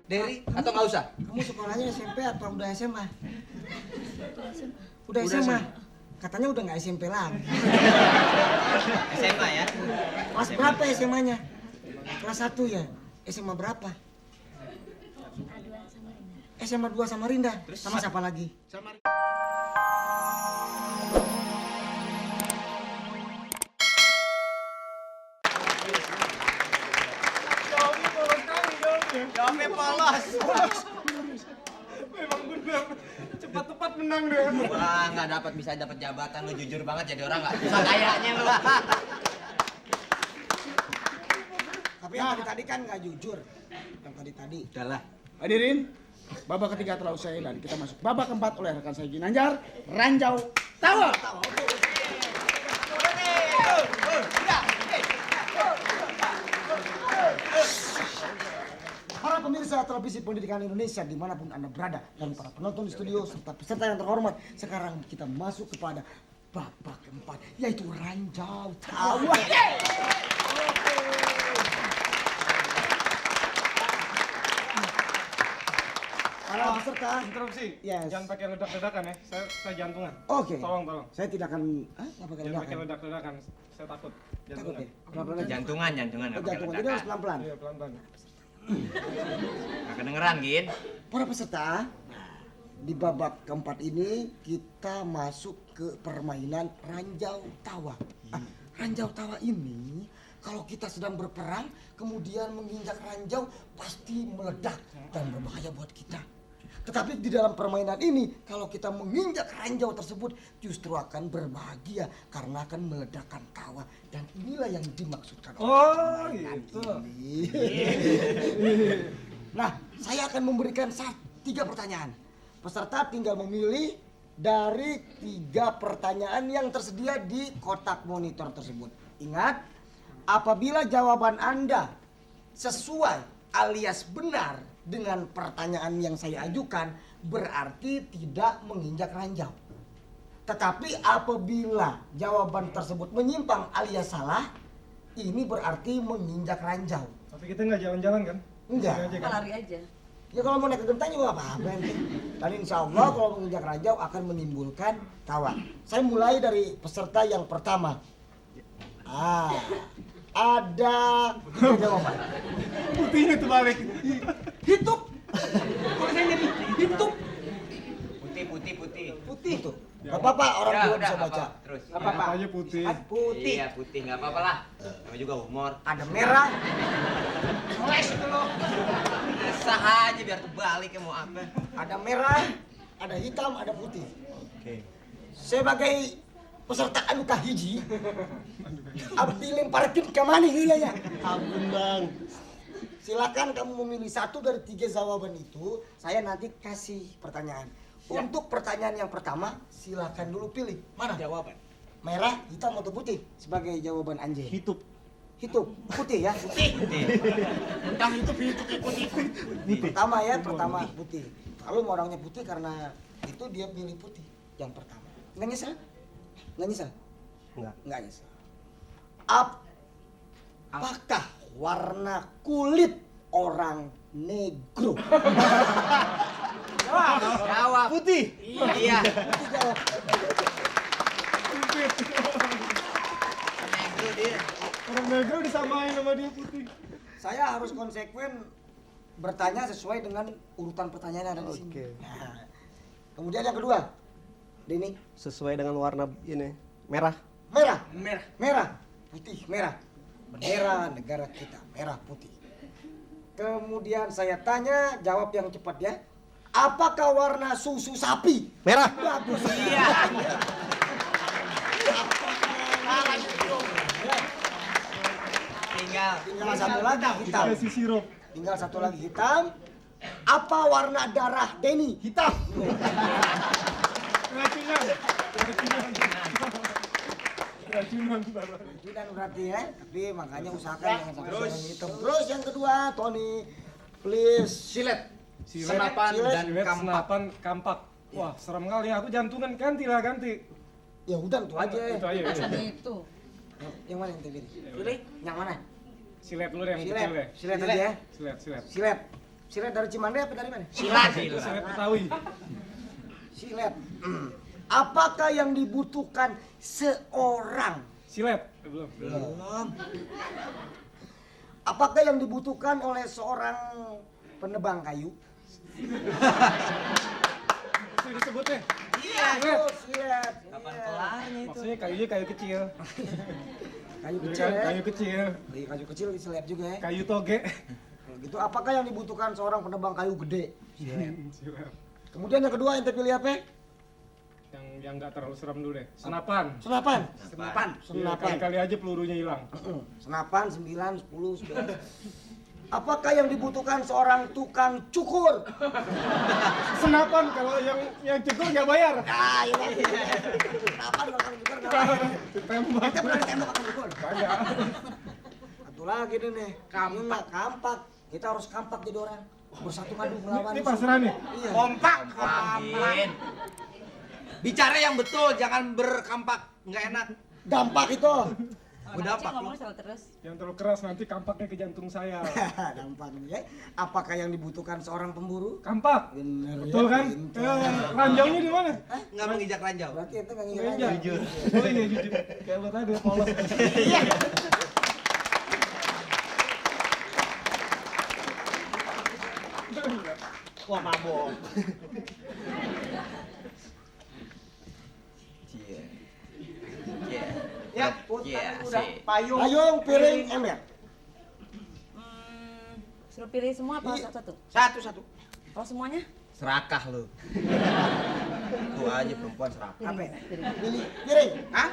Derry atau nggak usah? Kamu sekolahnya SMP atau udah SMA? Udah SMA. Katanya udah nggak SMP lagi. SMA ya? Kelas berapa SMA-nya? Kelas 1 ya? SMA berapa? SMA 2 sama Rinda. Terus Sama siapa lagi? Sama jawabnya polos. Memang benar. Cepat tepat menang deh. Wah, nggak dapat bisa dapat jabatan lu jujur banget jadi orang nggak bisa kayaknya lu. Tapi yang tadi kan nggak jujur. Yang tadi. Udahlah. Hadirin, babak ketiga telah usai dan kita masuk babak keempat oleh rekan saya Ginanjar, Ranjau Tawa. Para pemirsa televisi pendidikan Indonesia dimanapun Anda berada dan para penonton di studio serta peserta yang terhormat, sekarang kita masuk kepada babak keempat yaitu Ranjau Tawa. Para peserta, Interupsi. Yes. Jangan pakai ledak-ledakan ya. Saya jantungan. Oke. Tolong. Saya tidak akan nggak pakai Jangan pakai ledakan. ledak-ledakan. Saya takut. Takut ya? Jantungan. Pelan-pelan aja. Jantungan. Oh, nggak pakai jantungan. Jadi ledakan. harus pelan-pelan. Iya, pelan-pelan. Nggak kedengeran, Gin. Para peserta, di babak keempat ini kita masuk ke permainan Ranjau Tawa. Ranjau Tawa ini kalau kita sedang berperang kemudian menginjak ranjau pasti meledak dan berbahaya buat kita. Tetapi di dalam permainan ini kalau kita menginjak ranjau tersebut justru akan berbahagia karena akan meledakkan tawa dan inilah yang dimaksudkan oleh Oh, permainan gitu. ini. Nah, saya akan memberikan 3 pertanyaan. Peserta tinggal memilih dari 3 pertanyaan yang tersedia di kotak monitor tersebut. Ingat, apabila jawaban Anda sesuai alias benar dengan pertanyaan yang saya ajukan, berarti tidak menginjak ranjau. Tetapi apabila jawaban tersebut menyimpang alias salah, ini berarti menginjak ranjau. Tapi kita nggak jalan-jalan kan? Enggak. Sini aja, kan? Lari aja. Ya kalau mau naik ke genteng juga apa-apa nanti. Dan insya Allah kalau menginjak ranjau akan menimbulkan tawa. Saya mulai dari peserta yang pertama. Ada jawaban. Putihnya tuh balik. Hidup. Kalau saya jadi hidup. Putih. Itu. Gak apa-apa orang Ya, tua udah, bisa nggak baca. apa-apa. Terus. Gak apa-apa. Aja putih. Putih. Iya, putih nggak apa-apa lah. Namanya juga humor. Ada merah. Flash itu loh. Sah aja biar kebalik ya mau apa. Ada merah, ada hitam, ada putih. Oke. Sebagai peserta anu kahiji, abdi lemparin ke mana ya? Ampun bang. Silakan kamu memilih 1 dari 3 jawaban itu. Saya nanti kasih pertanyaan. Ya. Untuk pertanyaan yang pertama, silakan dulu pilih. Mana? Jawaban. Merah, hitam atau putih? Sebagai jawaban Anjay. Hidup. Hidup. Putih ya? Putih. Entah itu putih. Pertama ya, pertama putih. Kalau mau orangnya putih karena itu dia pilih putih yang pertama. Nggak nyesel? Nggak nyesel? Nggak nyesel. Apakah warna kulit orang negro? Jawab. Putih. Iya. Putih jawab. Negro dia. Orang negro disamain sama dia putih. Saya harus konsekuen bertanya sesuai dengan urutan pertanyaan yang ada di sini. Oke. Nah, kemudian yang kedua, Denny, Sesuai dengan warna ini merah. merah. Merah. Merah, putih, merah. Bendera negara kita, merah putih. Kemudian saya tanya, jawab yang cepat ya. Apakah warna susu sapi? Merah. Bagus. Iya. Tinggal 1 lagi hitam. Kasih sirup. Tinggal 1 lagi hitam. Apa warna darah Denny? Hitam. Racunan. Racunan berarti ya. Tapi makanya usahakan jangan sampai warna hitam. Terus yang kedua, Tony, please. Silet. Silet. Senapan Silet. dan Silet, kampak. senapan, kampak. Wah, serem kali. Aku jantungan ganti. Ya udah itu aja. Itu aja. Ya. Tadi itu. Yang mana yang tadi? Pilih. Yang mana? Silet dulu deh yang Silet. kecil deh. Silet aja ya. Silet. Silet. Silet dari Cimande apa dari mana? Silat. Silet Betawi. Silet. Apakah yang dibutuhkan seorang? Silet. Belum. Belum. Apakah yang dibutuhkan oleh seorang penebang kayu? Itu disebutnya. Iya. Silet. Kapan Iya. kelarnya itu? Maksudnya kayunya kayu kecil. Kayu kecil ya? Kayu kecil. Kayu kecil silet juga ya? Kayu toge. Kalau gitu apakah yang dibutuhkan seorang penebang kayu gede? Silet. Kemudian yang kedua ente pilih apa? Yang nggak terlalu serem dulu deh. Senapan. Senapan. Senapan. Senapan. Kali aja pelurunya hilang. Senapan 9, 10, 11. Apakah yang dibutuhkan seorang tukang cukur? Senapan kalau yang cukur nggak bayar. Ah, iya. Senapan kalau tukang cukur nggak apa. Ditembak. Kita pernah ditembak tukang cukur. Kagak. Satu lagi nih. Kampak. Kita harus kampak jadi orang. Bersatu madu melawan. Ini pasrah nih. Iya. Kompak. Kompak. Bicara yang betul, jangan berkampak, nggak enak. Dampak itu. Udah apa? Ngomong selalu terus. Yang terlalu keras nanti kampaknya ke jantung saya. Dampak ya. Apakah yang dibutuhkan seorang pemburu? Kampak. Bener Betul ya, kan? pintar. Ranjaunya di mana? Nggak menginjak ranjau. Berarti itu nggak ngira Meja. jujur. Oh iya jujur. Kayak lo tadi polos. Wah mabok. Cie. Cie. Ya, Cie, udah. asik. Payung, piring, ember. Suruh pilih semua apa satu-satu? Satu-satu. Kalau semuanya? Serakah lu. Tuh aja perempuan serakah. Apa? Pilih piring. Hah?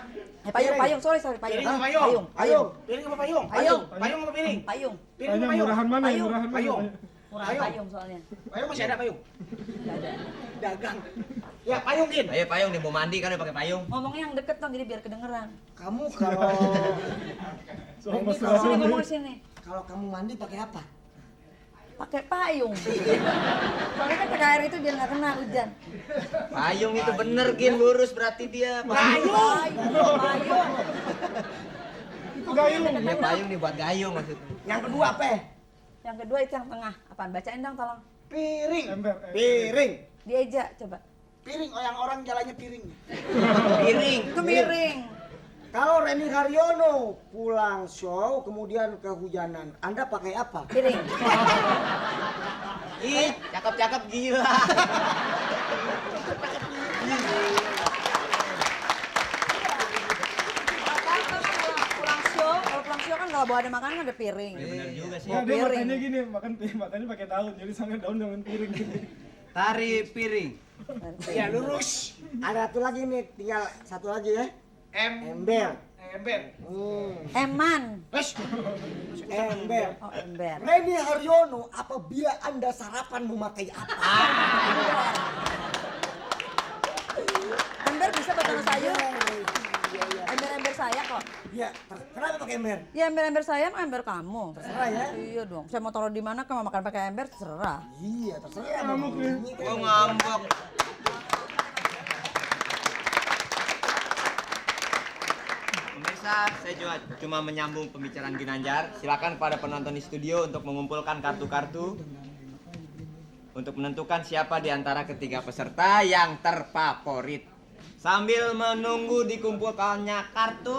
Payung, sorry, payung. Piring apa payung? Payung. Payung. Piring apa payung? Payung. Payung apa piring? Payung. Piring Tanya apa payung? murahan mana? Payung. Murahan mana? Payung. Murah Payung. payung soalnya. Payung masih ada payung? Nggak ada. Dagang. Ya payung Kin. Ayo payung nih mau mandi kan udah pakai payung. Ngomongnya yang deket dong, jadi biar kedengeran. Kamu kalau Soal Ini masalah Sini ini. ngomong di sini. kalau kamu mandi pakai apa? Pakai payung. Soalnya kan pakai air itu biar nggak kena hujan. Payung itu bener Kin, lurus berarti dia. Payung. Payung. Itu gayung. Iya payung nih buat gayung maksudnya. Yang kedua apa? Yang kedua itu yang tengah. Apaan? Bacain dong tolong. Piring. Ember. Piring. Dieja coba. Piring. Oh yang orang jalannya piring. Piring. Itu miring. Kalau Reni Haryono pulang show kemudian kehujanan, Anda pakai apa? Piring. Ih, cakep-cakep gila. Kalau pulang show kan kalau bawa ada makanan ada piring. Ya bener juga sih. Ya, dia piring. makannya gini, makannya pakai daun, jadi sangat daun dengan piring. Tari piring. Ya lurus. Ada satu lagi nih, tinggal satu lagi ya. Ember. Ember. Eman. Ember. Oh, ember. Reni Haryono, apabila Anda sarapan memakai apa? Ember bisa buat taruh sayur. Ember-ember saya kok. Ya, kenapa pakai ember? Ya ember-ember saya mah ember kamu. Terserah ya. Iya dong. Saya mau taruh di mana kalau makan pakai ember terserah. Iya, terserah. Ngamuk nih. Oh ngambek. Pemirsa, saya cuma menyambung pembicaraan Ginanjar. Silakan pada penonton di studio untuk mengumpulkan kartu-kartu untuk menentukan siapa di antara ketiga peserta yang terfavorit. Sambil menunggu dikumpulkannya kartu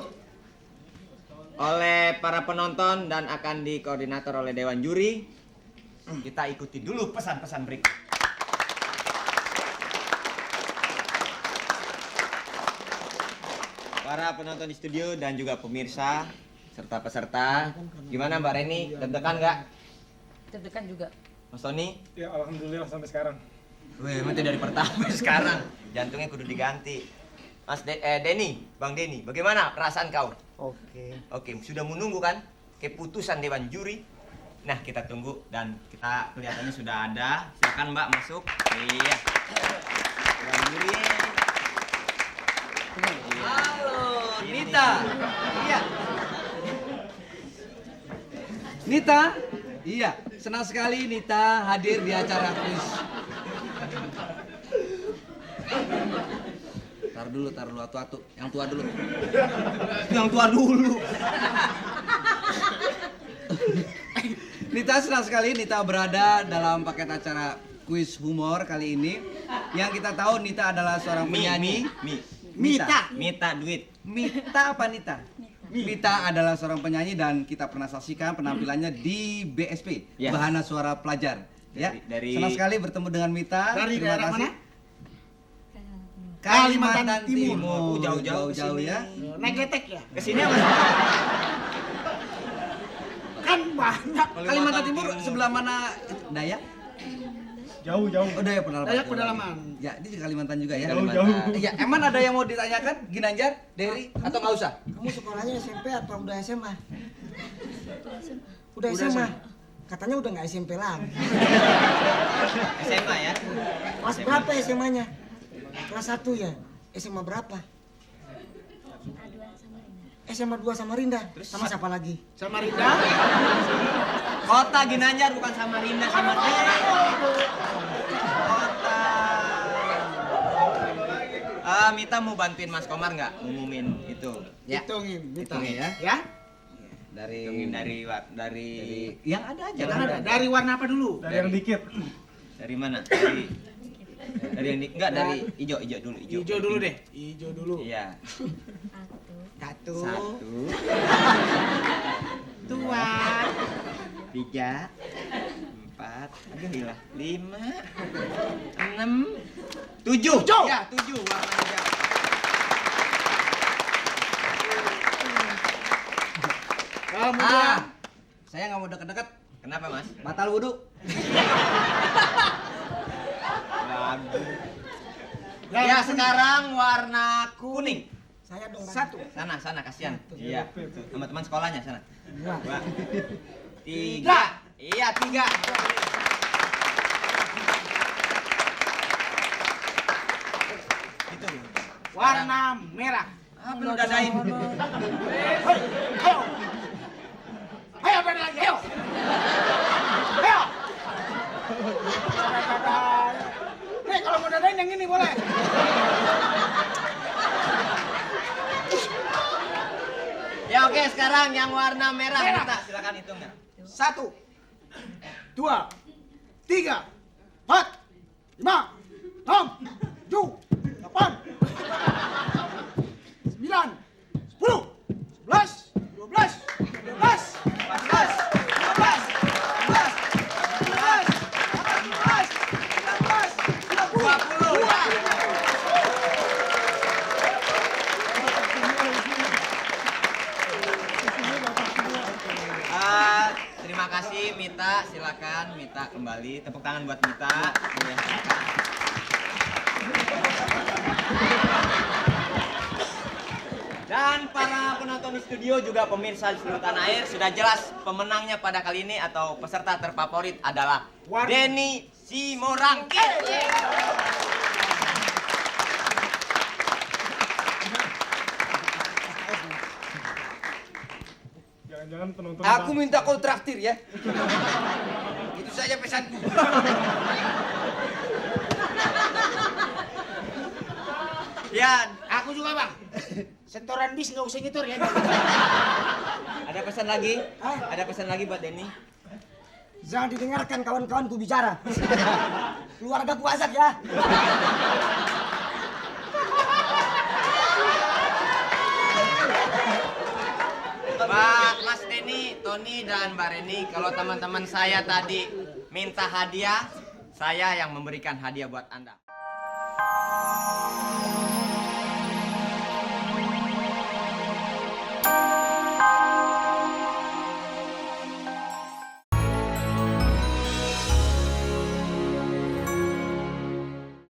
oleh para penonton dan akan dikoordinator oleh Dewan Juri, kita ikuti dulu pesan-pesan berikut. Para penonton di studio dan juga pemirsa serta peserta, gimana Mbak Reni? Deg-degan nggak? Deg-degan juga. Mas Tony? Ya alhamdulillah sampai sekarang. Wih, mati dari pertama sekarang. Jantungnya kudu diganti. Mas Denny, Bang Denny, bagaimana perasaan kau? Oke, sudah menunggu kan keputusan Dewan Juri? Nah, kita tunggu dan kita kelihatannya sudah ada. Silakan Mbak masuk. Iya. Dewan Juri. Halo, Nita. Iya. Nita? Iya, senang sekali Nita hadir di acara kuis. Tar dulu, atu-atu. Yang tua dulu. Nita, senang sekali Nita berada dalam paket acara kuis humor kali ini. Yang kita tahu Nita adalah seorang penyanyi. Mita duit. Mita apa Nita? Mita adalah seorang penyanyi dan kita pernah saksikan penampilannya di BSP, Ya. Bahana Suara Pelajar. Ya, Dari- senang sekali bertemu dengan Mita. Dari Terima daerah kasih. mana? Kalimantan Timur. Timur. Jauh-jauh Jauh-jauh kesini. ya. Naik getek ya? Kesini apa? Kan banyak. Kalimantan Timur sebelah mana? Dayak? Jauh. Oh, Dayak Pedalaman. Dayak Pedalaman. Ya, di Kalimantan juga ya. Kalimantan. Iya, emang ada yang mau ditanyakan, Ginanjar, Derry, atau nggak usah? Kamu sekolahnya SMP atau udah SMA? Udah SMA. Katanya udah nggak SMP lagi. SMA ya? Kelas berapa SMA-nya? Kelas 1 ya? SMA berapa? SMA 2 Samarinda. Sama siapa lagi? Samarinda. Kota Ginanjar bukan Samarinda sama Kota. Mita mau bantuin Mas Komar nggak ngumumin itu? Ya. Hitungin, Mita. Hitungin ya. Ya? Dari Dari yang ada aja. Jangan ada. Dari warna apa dulu? Dari yang dikit. dari mana? Dari yang enggak dari hijau dulu hijau. Hijau dulu deh. Hijau dulu. Iya. Satu. 1 Dua. 3 4 aduh hilang 5 6 7 ya 7 warna hijau. Kemudian. Saya nggak mau deket-deket. Kenapa Mas? Batal wudhu. Ya sekarang warna kuning. Saya dong. Satu. Sana kasihan. Iya. Sama teman sekolahnya sana. 2 3 iya 3 itu Warna merah. belum dadain Hei, ayo. Ayo beda lagi, ayo. Ayo. Nih kalau mau dadain yang ini boleh. ya oke sekarang yang warna merah Merah. Mita silakan hitung ya 1, 2, 3, 4, 5, 6, 7, 8, 9, 10, 11, 12, 13, 14, 15, 16, 17, 18, 19, 20 ya. Terima kasih Mita, silakan Mita kembali. Tepuk tangan buat Mita. Iya, silakan. Dan para penonton di studio juga pemirsa di seluruh tanah air sudah jelas pemenangnya pada kali ini atau peserta terfavorit adalah Denny Simorangkit. Jangan-jangan penonton. Aku minta kau traktir ya. Itu saja pesanku. Yan, Aku juga bang. Setoran bis nggak usah nyetor ya. ada pesan lagi? Ada pesan lagi buat Denny? Jangan didengarkan kawan-kawanku bicara. Keluarga ku azab ya. Mas Denny, Tony, dan Mbak Reni, kalau teman-teman saya tadi minta hadiah, saya yang memberikan hadiah buat Anda.